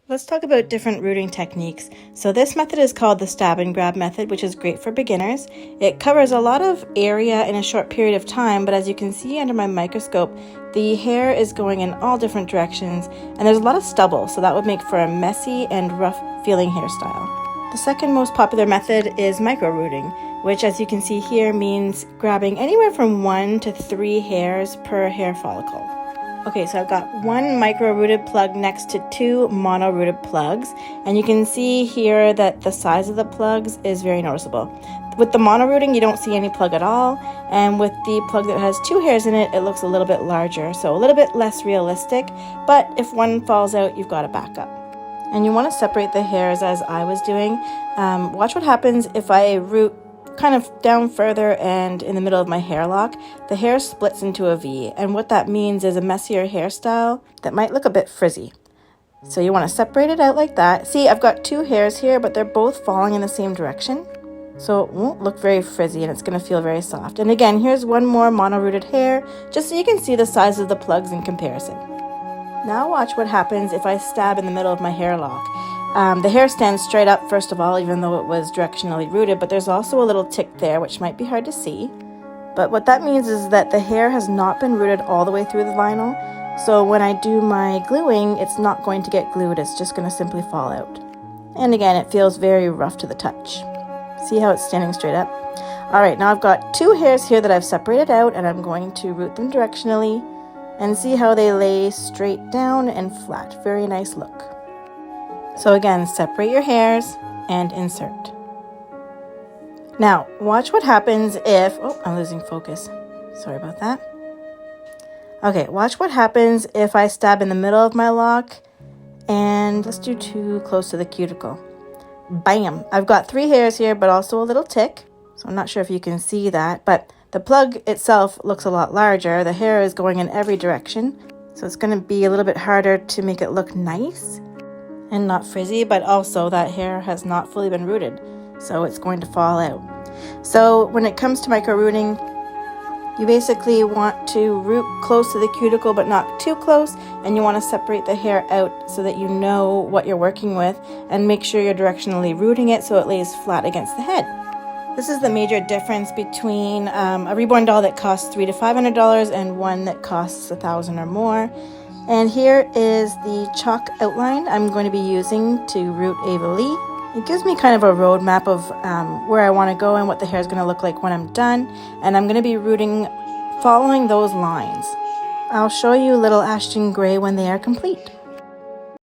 Let's talk about different rooting techniques. So this method is called the stab and grab method, which is great for beginners. It covers a lot of area in a short period of time, but as you can see under my microscope, the hair is going in all different directions and there's a lot of stubble, so that would make for a messy and rough feeling hairstyle. The second most popular method is micro rooting, which as you can see here means grabbing anywhere from 1 to 3 hairs per hair follicle. Okay, so I've got one micro-rooted plug next to 2 mono-rooted plugs, and you can see here that the size of the plugs is very noticeable. With the mono-rooting, you don't see any plug at all, and with the plug that has 2 hairs in it, it looks a little bit larger, so a little bit less realistic, but if one falls out, you've got a backup. And you want to separate the hairs as I was doing. Watch what happens if I root kind of down further and in the middle of my hair lock, the hair splits into a V, and what that means is a messier hairstyle that might look a bit frizzy. So you want to separate it out like that. See, I've got 2 hairs here, but they're both falling in the same direction, so it won't look very frizzy and it's going to feel very soft. And again, here's one more mono-rooted hair, just so you can see the size of the plugs in comparison. Now watch what happens if I stab in the middle of my hair lock. The hair stands straight up, first of all, even though it was directionally rooted, but there's also a little tick there, which might be hard to see. But what that means is that the hair has not been rooted all the way through the vinyl, so when I do my gluing, it's not going to get glued, it's just going to simply fall out. And again, it feels very rough to the touch. See how it's standing straight up? Alright, now I've got 2 hairs here that I've separated out, and I'm going to root them directionally, and see how they lay straight down and flat. Very nice look. So again, separate your hairs and insert. Now, watch what happens if, I'm losing focus. Sorry about that. Okay, watch what happens if I stab in the middle of my lock and let's do too close to the cuticle. Bam! I've got 3 hairs here, but also a little tick. So I'm not sure if you can see that, but the plug itself looks a lot larger. The hair is going in every direction, so it's going to be a little bit harder to make it look nice and not frizzy, but also that hair has not fully been rooted, so it's going to fall out. So when it comes to micro rooting, you basically want to root close to the cuticle but not too close, and you want to separate the hair out so that you know what you're working with and make sure you're directionally rooting it so it lays flat against the head. This is the major difference between a Reborn doll that costs $300 to $500 and one that costs $1,000 or more. And here is the chalk outline I'm going to be using to root Ava Lee. It gives me kind of a roadmap of where I want to go and what the hair is going to look like when I'm done. And I'm going to be rooting following those lines. I'll show you Little Ashton Gray when they are complete.